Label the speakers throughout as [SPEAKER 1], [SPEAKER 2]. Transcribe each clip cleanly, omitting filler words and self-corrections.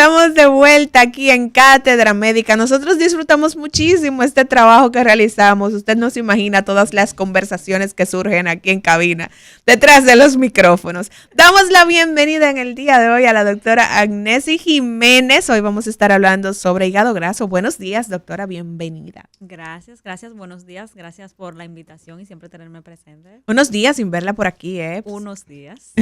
[SPEAKER 1] Estamos de vuelta aquí en Cátedra Médica. Nosotros disfrutamos muchísimo este trabajo que realizamos. Usted no se imagina todas las conversaciones que surgen aquí en cabina, detrás de los micrófonos. Damos la bienvenida en el día de hoy a la doctora Agnesi Jiménez. Hoy vamos a estar hablando sobre hígado graso. Buenos días, doctora, bienvenida.
[SPEAKER 2] Gracias, buenos días. Gracias por la invitación y siempre tenerme presente.
[SPEAKER 1] Unos días sin verla por aquí,
[SPEAKER 2] Unos días.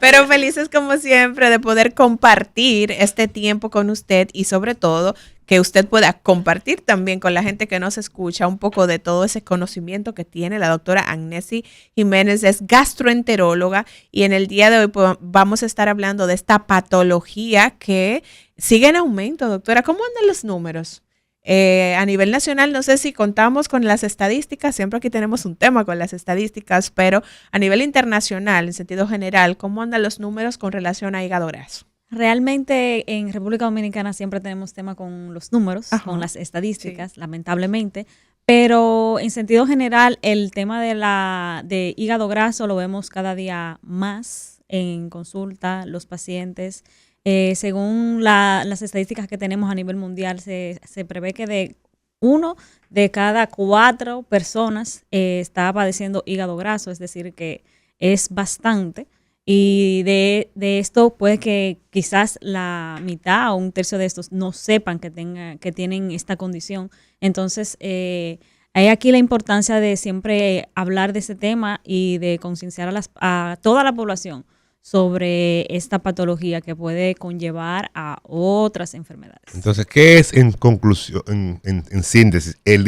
[SPEAKER 1] Pero felices como siempre de poder compartir este tiempo con usted y sobre todo que usted pueda compartir también con la gente que nos escucha un poco de todo ese conocimiento que tiene. La doctora Agnesi Jiménez es gastroenteróloga y en el día de hoy pues, vamos a estar hablando de esta patología que sigue en aumento. Doctora, ¿cómo andan los números? A nivel nacional, no sé si contamos con las estadísticas, siempre aquí tenemos un tema con las estadísticas, pero a nivel internacional, en sentido general, ¿cómo andan los números con relación a hígado graso?
[SPEAKER 2] Realmente en República Dominicana siempre tenemos tema con los números,
[SPEAKER 1] Ajá,
[SPEAKER 2] con las estadísticas,
[SPEAKER 1] sí.
[SPEAKER 2] Lamentablemente, pero en sentido general el tema de hígado graso lo vemos cada día más en consulta, los pacientes. Según las estadísticas que tenemos a nivel mundial, se prevé que de 1 de cada 4 personas está padeciendo hígado graso, es decir, que es bastante. Y de esto puede que quizás la mitad o un tercio de estos no sepan que tienen esta condición. Entonces, hay aquí la importancia de siempre hablar de ese tema y de concienciar a toda la población sobre esta patología que puede conllevar a otras enfermedades.
[SPEAKER 3] Entonces, ¿qué es en conclusión, en síntesis, el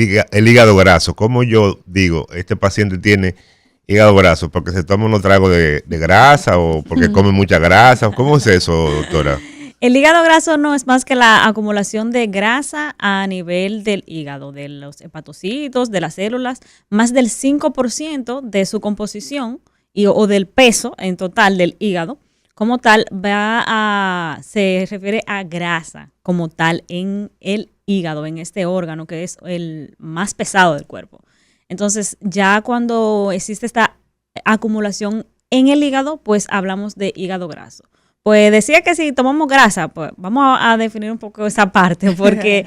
[SPEAKER 3] hígado graso? ¿Cómo yo digo, este paciente tiene hígado graso? ¿Porque se toma unos tragos de grasa o porque come mucha grasa? ¿Cómo es eso, doctora?
[SPEAKER 2] El hígado graso no es más que la acumulación de grasa a nivel del hígado, de los hepatocitos, de las células, más del 5% de su composición o del peso en total del hígado, como tal, se refiere a grasa como tal en el hígado, en este órgano que es el más pesado del cuerpo. Entonces, ya cuando existe esta acumulación en el hígado, pues hablamos de hígado graso. Pues decía que si tomamos grasa, pues vamos a definir un poco esa parte, porque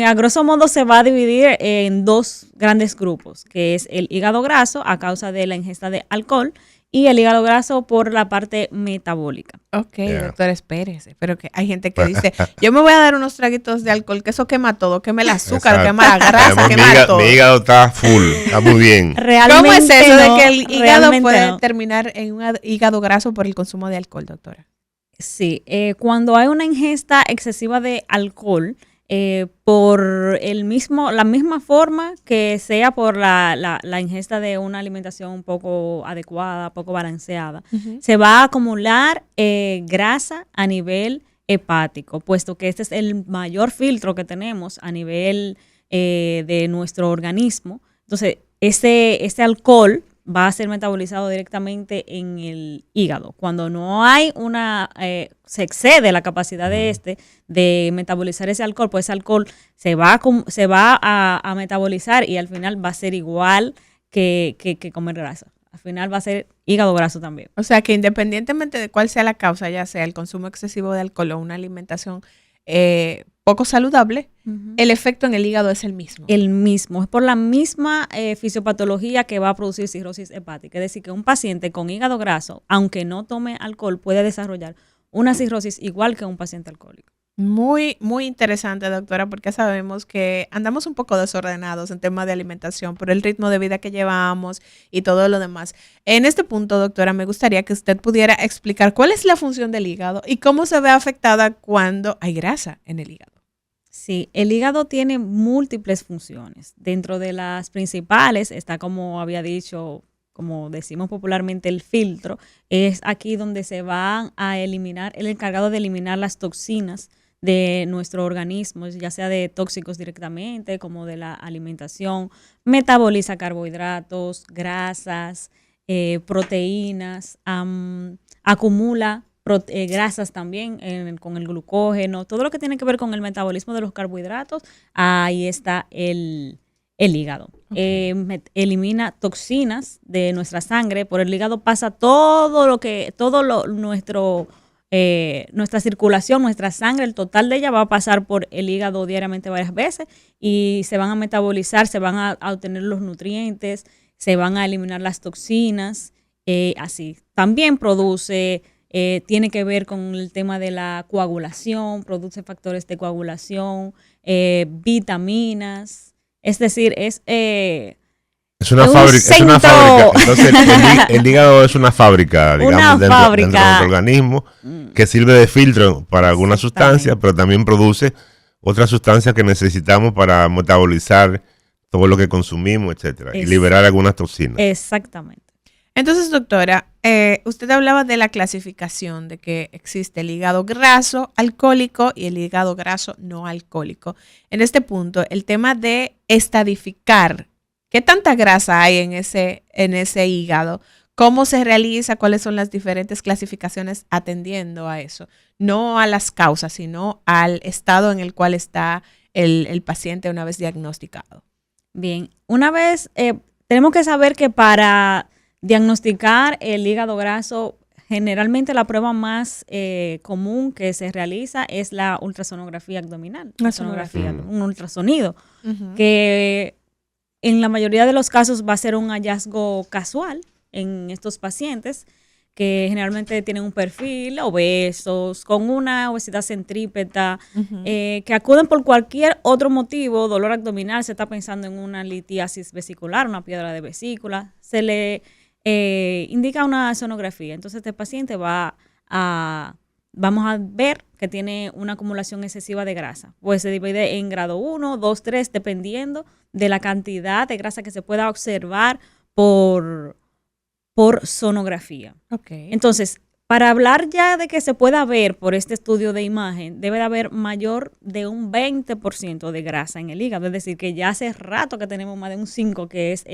[SPEAKER 2] a grosso modo se va a dividir en 2 grandes grupos, que es el hígado graso a causa de la ingesta de alcohol y el hígado graso por la parte metabólica.
[SPEAKER 1] Ok, doctora, espérese, pero que hay gente que dice, yo me voy a dar unos traguitos de alcohol, que eso quema todo, quema el azúcar, quema la grasa, quema todo.
[SPEAKER 3] Mi hígado está full, está muy bien.
[SPEAKER 1] ¿Cómo es eso de que el hígado puede terminar en un hígado graso por el consumo de alcohol, doctora?
[SPEAKER 2] Sí, cuando hay una ingesta excesiva de alcohol, por la misma forma que sea por la ingesta de una alimentación un poco adecuada, poco balanceada, se va a acumular grasa a nivel hepático, puesto que este es el mayor filtro que tenemos a nivel de nuestro organismo. Entonces, este alcohol va a ser metabolizado directamente en el hígado. Cuando no hay se excede la capacidad de metabolizar ese alcohol, pues ese alcohol se va a metabolizar y al final va a ser igual que comer grasa. Al final va a ser hígado graso también.
[SPEAKER 1] O sea que independientemente de cuál sea la causa, ya sea el consumo excesivo de alcohol o una alimentación poco saludable, el efecto en el hígado es el mismo.
[SPEAKER 2] El mismo, es por la misma fisiopatología que va a producir cirrosis hepática. Es decir, que un paciente con hígado graso, aunque no tome alcohol, puede desarrollar una cirrosis igual que un paciente alcohólico.
[SPEAKER 1] Muy, muy interesante, doctora, porque sabemos que andamos un poco desordenados en tema de alimentación por el ritmo de vida que llevamos y todo lo demás. En este punto, doctora, me gustaría que usted pudiera explicar cuál es la función del hígado y cómo se ve afectada cuando hay grasa en el hígado.
[SPEAKER 2] Sí, el hígado tiene múltiples funciones. Dentro de las principales está, como había dicho, como decimos popularmente, el filtro. Es aquí donde se van a eliminar, el encargado de eliminar las toxinas de nuestro organismo, ya sea de tóxicos directamente, como de la alimentación, metaboliza carbohidratos, grasas, proteínas, acumula grasas también con el glucógeno, todo lo que tiene que ver con el metabolismo de los carbohidratos, ahí está el hígado. Okay. Elimina toxinas de nuestra sangre, por el hígado pasa nuestro nuestra circulación, nuestra sangre, el total de ella va a pasar por el hígado diariamente varias veces y se van a metabolizar, se van a obtener los nutrientes, se van a eliminar las toxinas, así. También produce, tiene que ver con el tema de la coagulación, produce factores de coagulación, vitaminas, es decir, es
[SPEAKER 3] una fábrica, entonces el hígado es una fábrica, digamos, dentro de nuestro organismo que sirve de filtro para algunas sustancias, pero también produce otras sustancias que necesitamos para metabolizar todo lo que consumimos, etcétera, y liberar algunas toxinas.
[SPEAKER 2] Exactamente.
[SPEAKER 1] Entonces, doctora, usted hablaba de la clasificación, de que existe el hígado graso alcohólico y el hígado graso no alcohólico. En este punto, el tema de estadificar qué tanta grasa hay en ese hígado, cómo se realiza, cuáles son las diferentes clasificaciones atendiendo a eso, no a las causas, sino al estado en el cual está el paciente una vez diagnosticado.
[SPEAKER 2] Bien, una vez tenemos que saber que para diagnosticar el hígado graso, generalmente la prueba más común que se realiza es la ultrasonografía abdominal. Un ultrasonido, que en la mayoría de los casos va a ser un hallazgo casual en estos pacientes que generalmente tienen un perfil obesos, con una obesidad centrípeta, que acuden por cualquier otro motivo, dolor abdominal, se está pensando en una litiasis vesicular, una piedra de vesícula, se le indica una sonografía. Entonces este paciente vamos a ver que tiene una acumulación excesiva de grasa. Pues se divide en grado 1, 2, 3, dependiendo de la cantidad de grasa que se pueda observar por sonografía.
[SPEAKER 1] Okay.
[SPEAKER 2] Entonces, para hablar ya de que se pueda ver por este estudio de imagen, debe de haber mayor de un 20% de grasa en el hígado. Es decir, que ya hace rato que tenemos más de un 5%, que es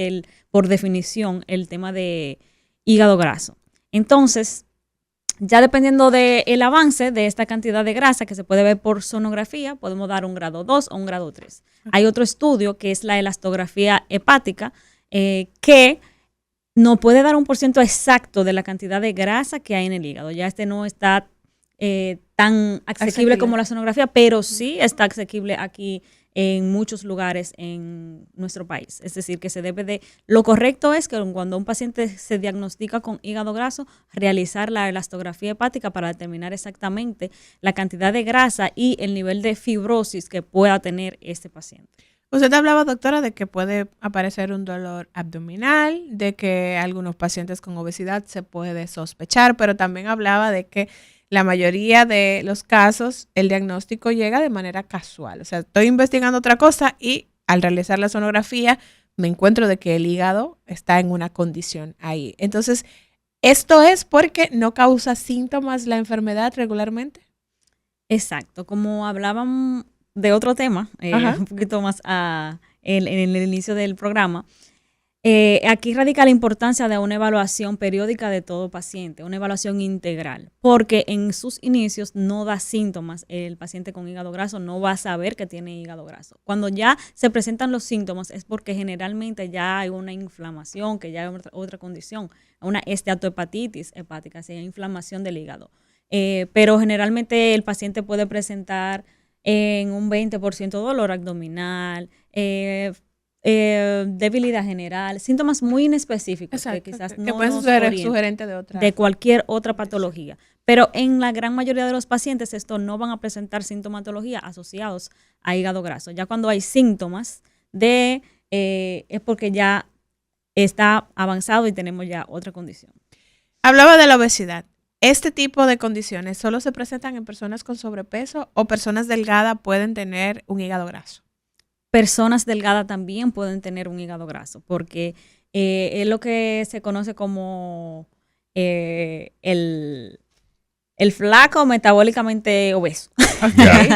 [SPEAKER 2] por definición, el tema de hígado graso. Entonces, ya dependiendo del avance de esta cantidad de grasa que se puede ver por sonografía, podemos dar un grado 2 o un grado 3. Hay otro estudio que es la elastografía hepática, que no puede dar un porcentaje exacto de la cantidad de grasa que hay en el hígado. Ya no está tan asequible como la sonografía, pero sí está asequible aquí en muchos lugares en nuestro país. Es decir, que lo correcto es que cuando un paciente se diagnostica con hígado graso, realizar la elastografía hepática para determinar exactamente la cantidad de grasa y el nivel de fibrosis que pueda tener este paciente.
[SPEAKER 1] Usted hablaba, doctora, de que puede aparecer un dolor abdominal, de que algunos pacientes con obesidad se puede sospechar, pero también hablaba de que la mayoría de los casos el diagnóstico llega de manera casual. O sea, estoy investigando otra cosa y al realizar la sonografía me encuentro de que el hígado está en una condición ahí. Entonces, ¿esto es porque no causa síntomas la enfermedad regularmente?
[SPEAKER 2] Exacto. Como hablábamos de otro tema, un poquito más en el inicio del programa, aquí radica la importancia de una evaluación periódica de todo paciente, una evaluación integral, porque en sus inicios no da síntomas. El paciente con hígado graso no va a saber que tiene hígado graso. Cuando ya se presentan los síntomas es porque generalmente ya hay una inflamación, que ya hay otra condición, una esteatohepatitis hepática, sea inflamación del hígado. Pero generalmente el paciente puede presentar en un 20% dolor abdominal, debilidad general, síntomas muy inespecíficos. Exacto, que quizás no
[SPEAKER 1] pueden ser sugerentes de
[SPEAKER 2] cualquier otra patología. Pero en la gran mayoría de los pacientes estos no van a presentar sintomatología asociados a hígado graso. Ya cuando hay síntomas es porque ya está avanzado y tenemos ya otra condición.
[SPEAKER 1] Hablaba de la obesidad. ¿Este tipo de condiciones solo se presentan en personas con sobrepeso o personas delgadas pueden tener un hígado graso?
[SPEAKER 2] Personas delgadas también pueden tener un hígado graso, porque es lo que se conoce como el flaco metabólicamente obeso. Okay.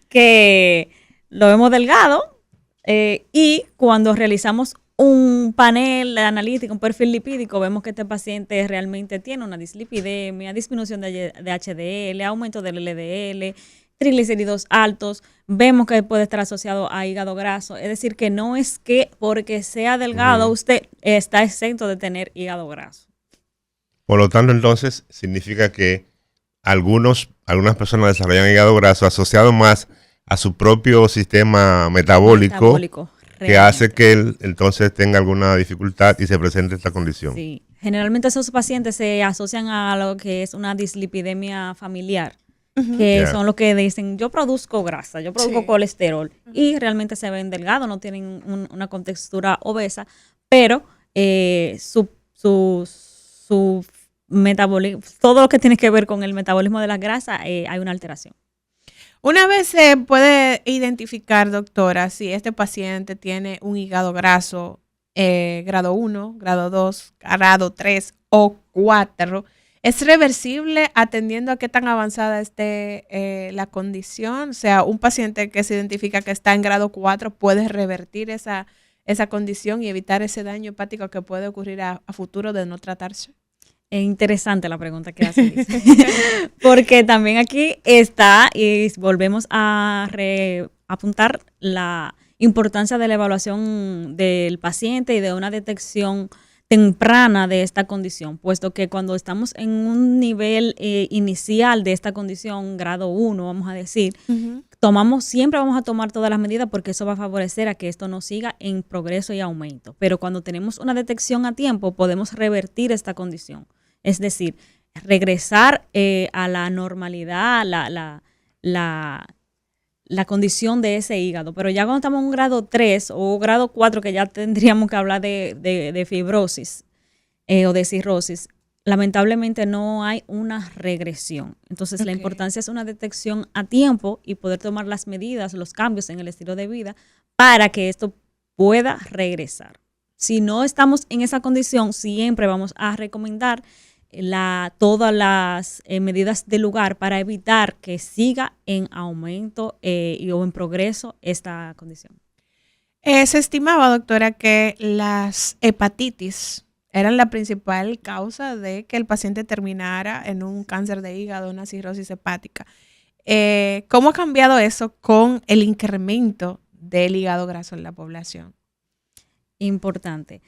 [SPEAKER 2] Que lo vemos delgado y cuando realizamos un panel analítico, un perfil lipídico, vemos que este paciente realmente tiene una dislipidemia, disminución de HDL, aumento del LDL, triglicéridos altos, vemos que puede estar asociado a hígado graso. Es decir, que no es que porque sea delgado usted está exento de tener hígado graso.
[SPEAKER 3] Por lo tanto, entonces, significa que algunas personas desarrollan hígado graso asociado más a su propio sistema metabólico que
[SPEAKER 2] realmente
[SPEAKER 3] hace que él entonces tenga alguna dificultad y se presente esta condición.
[SPEAKER 2] Sí, generalmente esos pacientes se asocian a lo que es una dislipidemia familiar, que
[SPEAKER 3] Ya.
[SPEAKER 2] son los que dicen, yo produzco grasa, yo produzco
[SPEAKER 1] Sí.
[SPEAKER 2] colesterol, y realmente se ven delgados, no tienen una contextura obesa, pero su metabolismo, todo lo que tiene que ver con el metabolismo de las grasas, hay una alteración.
[SPEAKER 1] Una vez se puede identificar, doctora, si este paciente tiene un hígado graso grado 1, grado 2, grado 3 o 4, ¿es reversible atendiendo a qué tan avanzada esté la condición? O sea, un paciente que se identifica que está en grado 4 puede revertir esa condición y evitar ese daño hepático que puede ocurrir a futuro de no tratarse.
[SPEAKER 2] Es interesante la pregunta que hace Liz. Porque también aquí está, y volvemos a apuntar la importancia de la evaluación del paciente y de una detección temprana de esta condición, puesto que cuando estamos en un nivel inicial de esta condición, grado 1, vamos a decir, siempre vamos a tomar todas las medidas porque eso va a favorecer a que esto no siga en progreso y aumento. Pero cuando tenemos una detección a tiempo, podemos revertir esta condición. Es decir, regresar a la normalidad, la condición de ese hígado. Pero ya cuando estamos en un grado 3 o grado 4, que ya tendríamos que hablar de fibrosis o de cirrosis, lamentablemente no hay una regresión. Entonces, la importancia es una detección a tiempo y poder tomar las medidas, los cambios en el estilo de vida para que esto pueda regresar. Si no estamos en esa condición, siempre vamos a recomendar todas las medidas del lugar para evitar que siga en aumento o en progreso esta condición.
[SPEAKER 1] Se estimaba, doctora, que las hepatitis eran la principal causa de que el paciente terminara en un cáncer de hígado, una cirrosis hepática. ¿Cómo ha cambiado eso con el incremento del hígado graso en la población?
[SPEAKER 2] Importante.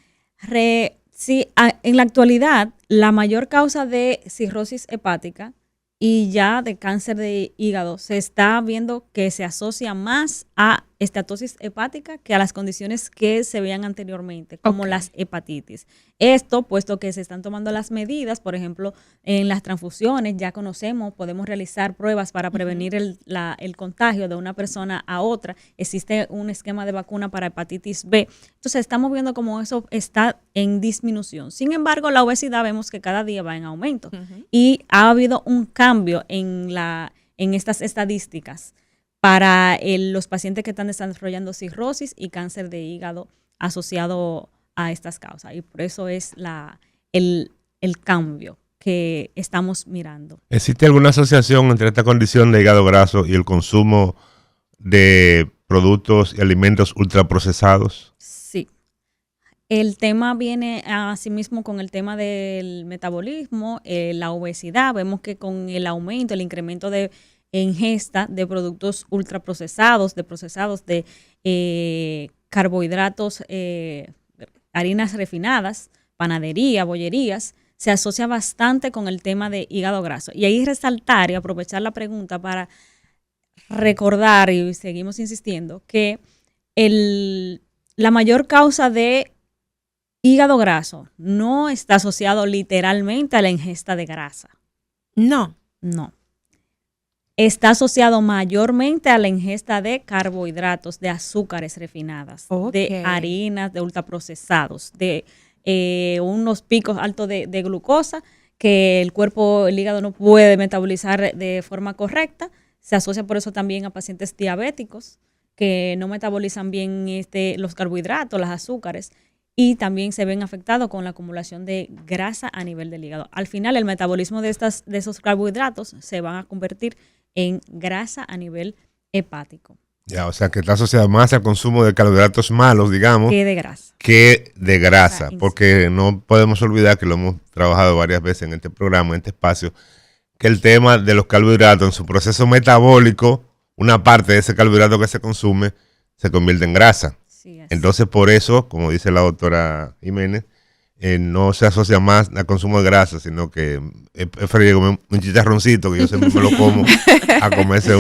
[SPEAKER 2] Sí, en la actualidad, la mayor causa de cirrosis hepática y ya de cáncer de hígado se está viendo que se asocia más a esteatosis hepática que a las condiciones que se veían anteriormente, como las hepatitis. Esto, puesto que se están tomando las medidas, por ejemplo, en las transfusiones, ya conocemos, podemos realizar pruebas para prevenir el contagio de una persona a otra. Existe un esquema de vacuna para hepatitis B. Entonces, estamos viendo cómo eso está en disminución. Sin embargo, la obesidad vemos que cada día va en aumento y ha habido un cambio en estas estadísticas para los pacientes que están desarrollando cirrosis y cáncer de hígado asociado a estas causas. Y por eso es el cambio que estamos mirando.
[SPEAKER 3] ¿Existe alguna asociación entre esta condición de hígado graso y el consumo de productos y alimentos ultraprocesados?
[SPEAKER 2] Sí. El tema viene asimismo con el tema del metabolismo, la obesidad. Vemos que con el aumento, el incremento de ingesta de productos ultraprocesados, de carbohidratos, harinas refinadas, panadería, bollerías, se asocia bastante con el tema de hígado graso. Y ahí resaltar y aprovechar la pregunta para recordar, y seguimos insistiendo, que la mayor causa de hígado graso no está asociado literalmente a la ingesta de grasa.
[SPEAKER 1] No.
[SPEAKER 2] Está asociado mayormente a la ingesta de carbohidratos, de azúcares refinadas, de harinas, de ultraprocesados, de unos picos altos de glucosa que el hígado no puede metabolizar de forma correcta. Se asocia por eso también a pacientes diabéticos que no metabolizan bien los carbohidratos, los azúcares, y también se ven afectados con la acumulación de grasa a nivel del hígado. Al final, el metabolismo de esos carbohidratos se van a convertir en grasa a nivel hepático.
[SPEAKER 3] Ya, o sea que está asociado más al consumo de carbohidratos malos, digamos,
[SPEAKER 2] que de grasa.
[SPEAKER 3] Porque no podemos olvidar que lo hemos trabajado varias veces en este programa, en este espacio, que el tema de los carbohidratos en su proceso metabólico, una parte de ese carbohidrato que se consume se convierte en grasa.
[SPEAKER 2] Sí,
[SPEAKER 3] entonces, por eso, como dice la doctora Jiménez, no se asocia más al consumo de grasa, sino que es preferible comer un chicharroncito, que yo siempre me lo como, a comerse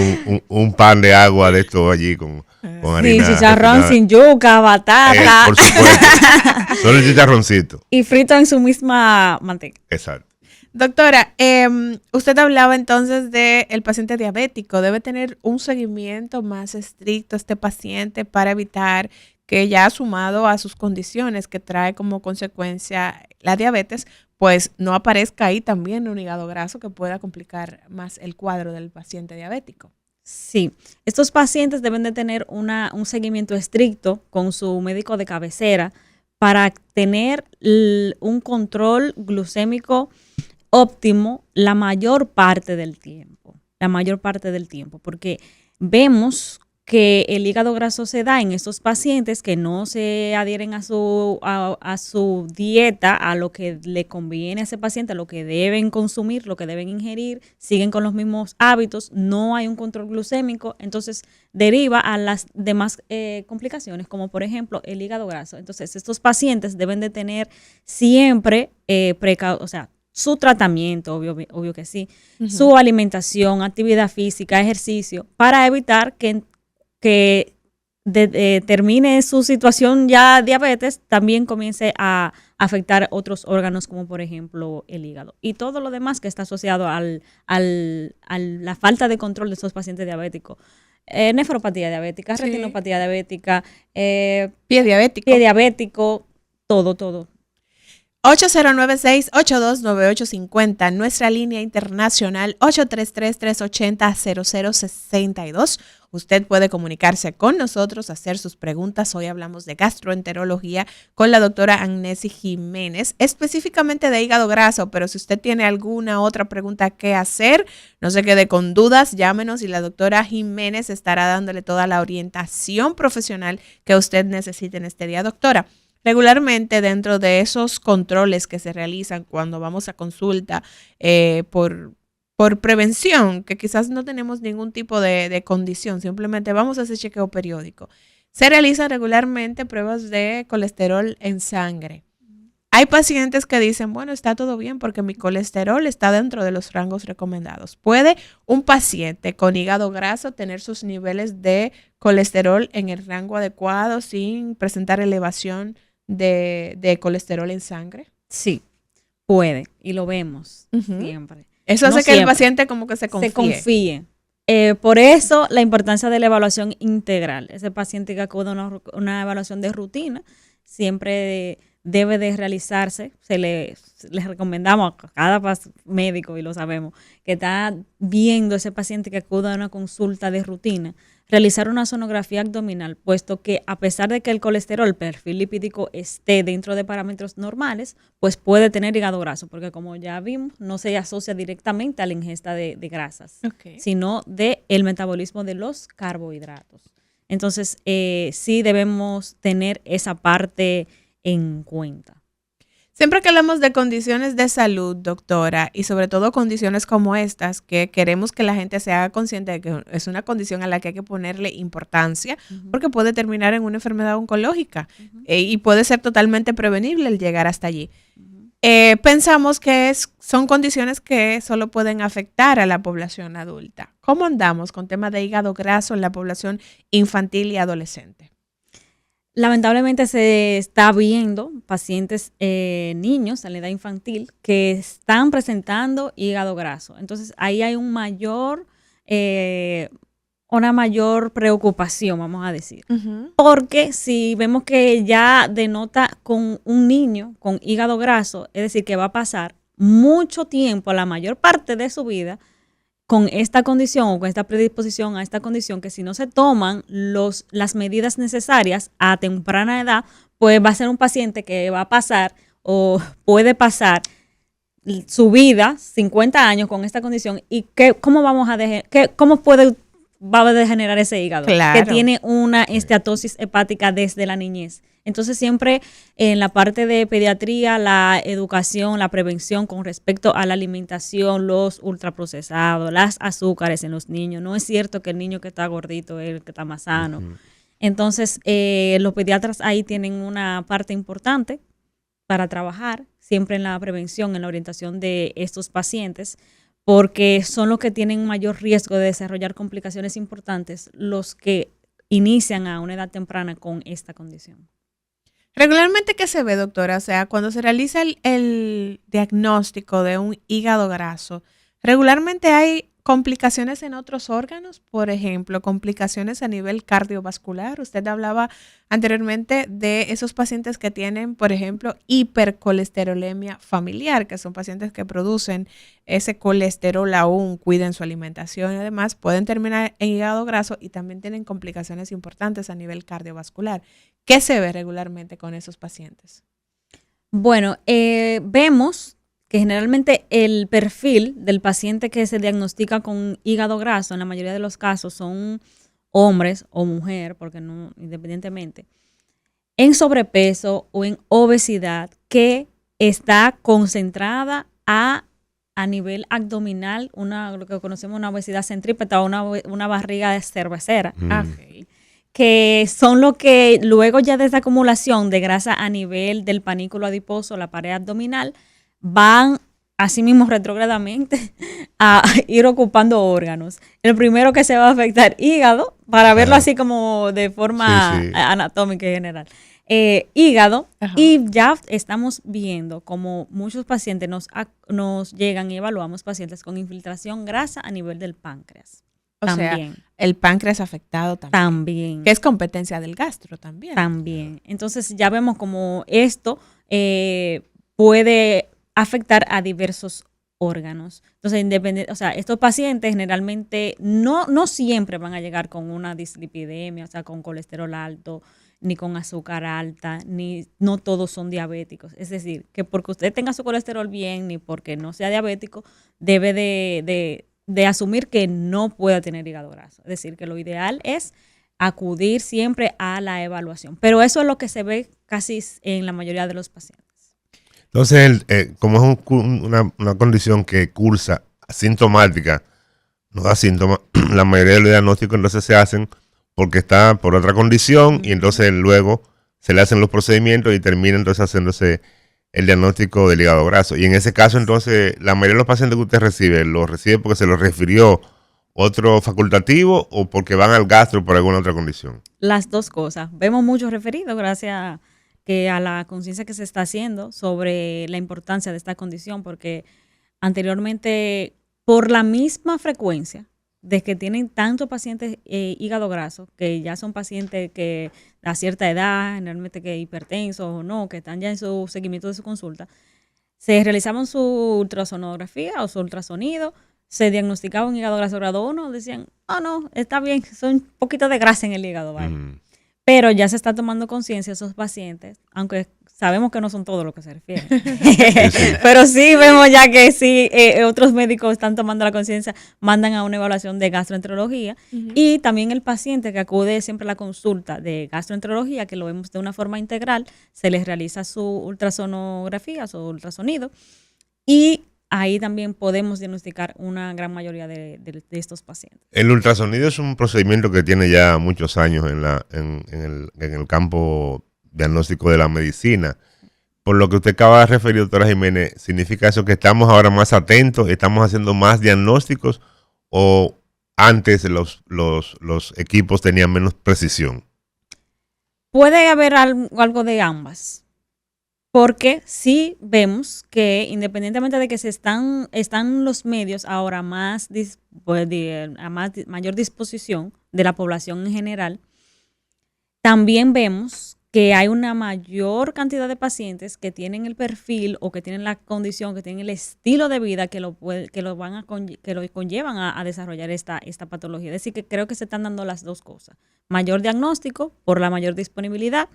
[SPEAKER 3] un pan de agua de esto allí con harina.
[SPEAKER 2] Sí, chicharrón sin yuca, batata.
[SPEAKER 3] Por supuesto. Solo el chicharroncito.
[SPEAKER 2] Y frito en su misma manteca.
[SPEAKER 3] Exacto.
[SPEAKER 1] Doctora, usted hablaba entonces de el paciente diabético. Debe tener un seguimiento más estricto este paciente para evitar que ya sumado a sus condiciones que trae como consecuencia la diabetes, pues no aparezca ahí también un hígado graso que pueda complicar más el cuadro del paciente diabético.
[SPEAKER 2] Sí, estos pacientes deben de tener un seguimiento estricto con su médico de cabecera para tener un control glucémico óptimo la mayor parte del tiempo, porque vemos que el hígado graso se da en estos pacientes que no se adhieren a su dieta, a lo que le conviene a ese paciente, a lo que deben consumir, lo que deben ingerir, siguen con los mismos hábitos, no hay un control glucémico, entonces deriva a las demás complicaciones, como por ejemplo el hígado graso. Entonces estos pacientes deben de tener siempre su tratamiento, obvio que sí, su alimentación, actividad física, ejercicio, para evitar que termine su situación ya diabetes, también comience a afectar otros órganos como por ejemplo el hígado y todo lo demás que está asociado a la falta de control de esos pacientes diabéticos. Nefropatía diabética, sí, retinopatía diabética, pie diabético, todo.
[SPEAKER 1] 8096-829850, nuestra línea internacional 833-380-0062. Usted puede comunicarse con nosotros, hacer sus preguntas. Hoy hablamos de gastroenterología con la doctora Agnesi Jiménez, específicamente de hígado graso, pero si usted tiene alguna otra pregunta que hacer, no se quede con dudas, llámenos y la doctora Jiménez estará dándole toda la orientación profesional que usted necesite en este día. Doctora, regularmente dentro de esos controles que se realizan cuando vamos a consulta por prevención, que quizás no tenemos ningún tipo de condición, simplemente vamos a hacer chequeo periódico, se realizan regularmente pruebas de colesterol en sangre. Hay pacientes que dicen, bueno, está todo bien porque mi colesterol está dentro de los rangos recomendados. ¿Puede un paciente con hígado graso tener sus niveles de colesterol en el rango adecuado sin presentar elevación de colesterol en sangre?
[SPEAKER 2] Sí, puede, y lo vemos siempre.
[SPEAKER 1] Eso hace que el paciente como que se confíe.
[SPEAKER 2] Por eso la importancia de la evaluación integral. Ese paciente que acude a una evaluación de rutina siempre debe de realizarse. Les recomendamos a cada médico, y lo sabemos, que está viendo ese paciente que acude a una consulta de rutina, realizar una sonografía abdominal, puesto que a pesar de que el colesterol, el perfil lipídico esté dentro de parámetros normales, pues puede tener hígado graso, porque como ya vimos, no se asocia directamente a la ingesta de grasas, sino del metabolismo de los carbohidratos. Entonces, sí debemos tener esa parte en cuenta.
[SPEAKER 1] Siempre que hablamos de condiciones de salud, doctora, y sobre todo condiciones como estas, que queremos que la gente se haga consciente de que es una condición a la que hay que ponerle importancia, porque puede terminar en una enfermedad oncológica y puede ser totalmente prevenible el llegar hasta allí. Pensamos que son condiciones que solo pueden afectar a la población adulta. ¿Cómo andamos con temas de hígado graso en la población infantil y adolescente?
[SPEAKER 2] Lamentablemente se está viendo pacientes niños en la edad infantil que están presentando hígado graso. Entonces ahí hay una mayor preocupación, vamos a decir. Porque si vemos que ya denota con un niño con hígado graso, es decir, que va a pasar mucho tiempo, la mayor parte de su vida, con esta condición o con esta predisposición a esta condición, que si no se toman las medidas necesarias a temprana edad, pues va a ser un paciente que va a pasar o puede pasar su vida, 50 años con esta condición, y ¿cómo va a degenerar ese hígado? Claro. Que tiene una esteatosis hepática desde la niñez. Entonces siempre en la parte de pediatría, la educación, la prevención con respecto a la alimentación, los ultraprocesados, las azúcares en los niños. No es cierto que el niño que está gordito es el que está más sano. Entonces los pediatras ahí tienen una parte importante para trabajar siempre en la prevención, en la orientación de estos pacientes, porque son los que tienen mayor riesgo de desarrollar complicaciones importantes, los que inician a una edad temprana con esta condición.
[SPEAKER 1] Regularmente, ¿qué se ve, doctora? O sea, cuando se realiza el diagnóstico de un hígado graso, regularmente hay complicaciones en otros órganos, por ejemplo, complicaciones a nivel cardiovascular. Usted hablaba anteriormente de esos pacientes que tienen, por ejemplo, hipercolesterolemia familiar, que son pacientes que producen ese colesterol aún, cuiden su alimentación y además pueden terminar en hígado graso y también tienen complicaciones importantes a nivel cardiovascular. ¿Qué se ve regularmente con esos pacientes?
[SPEAKER 2] Bueno, vemos que generalmente el perfil del paciente que se diagnostica con hígado graso, en la mayoría de los casos, son hombres o mujer, porque no, independientemente, en sobrepeso o en obesidad, que está concentrada a nivel abdominal, lo que conocemos una obesidad centrípeta o una barriga de cervecera. Okay. Que son lo que luego ya de esta acumulación de grasa a nivel del panículo adiposo, la pared abdominal, van así mismo retrógradamente a ir ocupando órganos. El primero que se va a afectar, hígado, para verlo así como de forma anatómica y general. Hígado, y ya estamos viendo como muchos pacientes nos llegan y evaluamos pacientes con infiltración grasa a nivel del páncreas.
[SPEAKER 1] O sea, el páncreas afectado también. Que es competencia del gastro también.
[SPEAKER 2] También. Entonces ya vemos como esto puede afectar a diversos órganos. Entonces, estos pacientes generalmente no siempre van a llegar con una dislipidemia, o sea, con colesterol alto, ni con azúcar alta, no todos son diabéticos. Es decir, que porque usted tenga su colesterol bien, ni porque no sea diabético, debe de asumir que no pueda tener hígado graso. Es decir, que lo ideal es acudir siempre a la evaluación. Pero eso es lo que se ve casi en la mayoría de los pacientes.
[SPEAKER 3] Entonces, como es una condición que cursa asintomática, no da síntomas, la mayoría de los diagnósticos entonces se hacen porque está por otra condición y entonces luego se le hacen los procedimientos y termina entonces haciéndose el diagnóstico del hígado graso. Y en ese caso entonces la mayoría de los pacientes que usted recibe, ¿los recibe porque se los refirió otro facultativo o porque van al gastro por alguna otra condición?
[SPEAKER 2] Las dos cosas. Vemos muchos referidos gracias a la conciencia que se está haciendo sobre la importancia de esta condición, porque anteriormente, por la misma frecuencia de que tienen tantos pacientes hígado graso, que ya son pacientes que a cierta edad, generalmente que hipertensos o no, que están ya en su seguimiento de su consulta, se realizaban su ultrasonografía o su ultrasonido, se diagnosticaba un hígado graso grado 1, decían, no, está bien, son un poquito de grasa en el hígado, vaya. Pero ya se está tomando conciencia esos pacientes, aunque sabemos que no son todos los que se refieren. Pero sí vemos ya que sí, otros médicos están tomando la conciencia, mandan a una evaluación de gastroenterología y también el paciente que acude siempre a la consulta de gastroenterología, que lo vemos de una forma integral, se les realiza su ultrasonografía, su ultrasonido y ahí también podemos diagnosticar una gran mayoría de estos pacientes.
[SPEAKER 3] El ultrasonido es un procedimiento que tiene ya muchos años en el campo diagnóstico de la medicina. Por lo que usted acaba de referir, doctora Jiménez, ¿significa eso que estamos ahora más atentos, estamos haciendo más diagnósticos o antes los equipos tenían menos precisión?
[SPEAKER 2] Puede haber algo de ambas. Porque sí vemos que independientemente de que están los medios ahora a mayor disposición de la población en general, también vemos que hay una mayor cantidad de pacientes que tienen el perfil o que tienen la condición, que tienen el estilo de vida que lo conllevan a desarrollar esta patología. Es decir, que creo que se están dando las dos cosas. Mayor diagnóstico por la mayor disponibilidad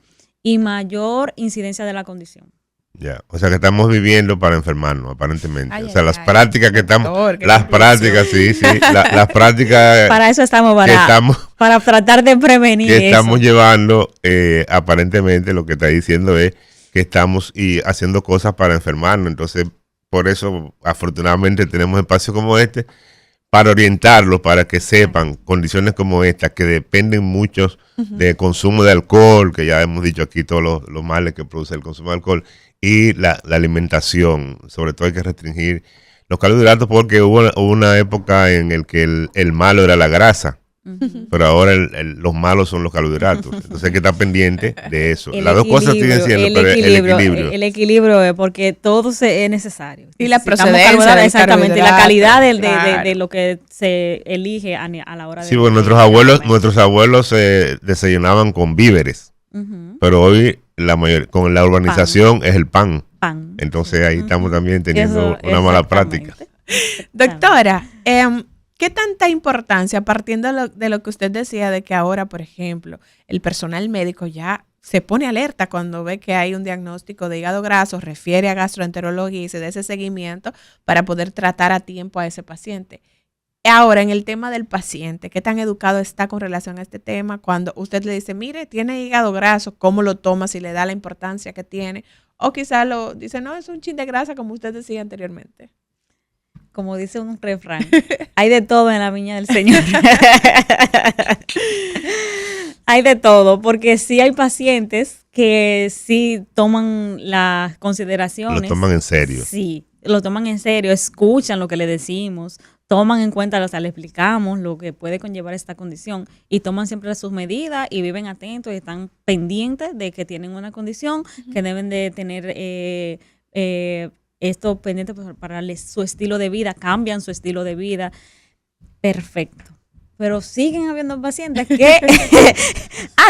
[SPEAKER 2] y mayor incidencia de la condición.
[SPEAKER 3] Ya, o sea que estamos viviendo para enfermarnos, aparentemente. Las prácticas que estamos, las prácticas
[SPEAKER 2] para eso estamos, para tratar de prevenir
[SPEAKER 3] que estamos llevando, aparentemente lo que está diciendo es que estamos haciendo cosas para enfermarnos. Entonces, por eso, afortunadamente, tenemos espacios como este para orientarlos, para que sepan condiciones como esta, que dependen mucho de consumo de alcohol, que ya hemos dicho aquí todos los males que produce el consumo de alcohol, y la alimentación. Sobre todo hay que restringir los carbohidratos porque hubo una época en el que el malo era la grasa. Pero ahora los malos son los carbohidratos. Entonces hay que estar pendiente de eso. Las dos cosas siguen siendo, pero el equilibrio.
[SPEAKER 2] El equilibrio es porque todo es necesario.
[SPEAKER 1] Y la
[SPEAKER 2] Necesitamos
[SPEAKER 1] procedencia del
[SPEAKER 2] exactamente, y la calidad
[SPEAKER 1] claro.
[SPEAKER 2] de lo que se elige a la hora de...
[SPEAKER 3] Sí, bueno, nuestros abuelos desayunaban con víveres. Pero hoy con la urbanización es el pan. Entonces ahí estamos también teniendo una mala práctica.
[SPEAKER 1] Doctora, ¿qué tanta importancia, partiendo de lo que usted decía, de que ahora, por ejemplo, el personal médico ya se pone alerta cuando ve que hay un diagnóstico de hígado graso, refiere a gastroenterología y se da ese seguimiento para poder tratar a tiempo a ese paciente? Ahora, en el tema del paciente, ¿qué tan educado está con relación a este tema? Cuando usted le dice, mire, tiene hígado graso, ¿cómo lo toma? Si le da la importancia que tiene. O quizá lo dice, no, es un chin de grasa, como usted decía anteriormente.
[SPEAKER 2] Como dice un refrán, hay de todo en la viña del Señor. Hay de todo, porque sí hay pacientes que sí toman las consideraciones.
[SPEAKER 3] Lo toman en serio.
[SPEAKER 2] Sí, lo toman en serio, escuchan lo que le decimos, toman en cuenta, o sea, le explicamos lo que puede conllevar esta condición y toman siempre sus medidas y viven atentos y están pendientes de que tienen una condición, que deben de tener esto pendiente para su estilo de vida, cambian su estilo de vida. Perfecto. Pero siguen habiendo pacientes que,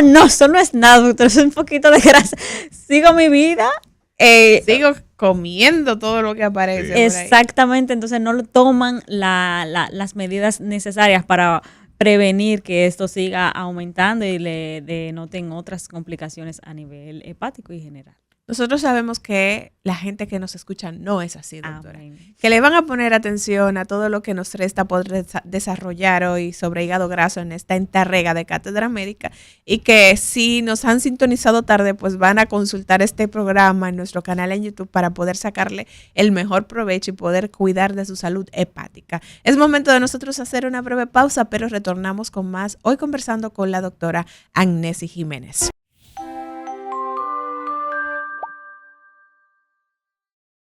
[SPEAKER 2] no, eso no es nada, doctor, es un poquito de grasa. Sigo mi vida.
[SPEAKER 1] Sigo comiendo todo lo que aparece.
[SPEAKER 3] Sí.
[SPEAKER 2] Exactamente, entonces no lo toman las medidas necesarias para prevenir que esto siga aumentando y le denoten otras complicaciones a nivel hepático y general.
[SPEAKER 1] Nosotros sabemos que la gente que nos escucha no es así, doctora. Que le van a poner atención a todo lo que nos resta por desarrollar hoy sobre hígado graso en esta entrega de Cátedra Médica y que si nos han sintonizado tarde, pues van a consultar este programa en nuestro canal en YouTube para poder sacarle el mejor provecho y poder cuidar de su salud hepática. Es momento de nosotros hacer una breve pausa, pero retornamos con más, hoy conversando con la doctora Agnesi Jiménez.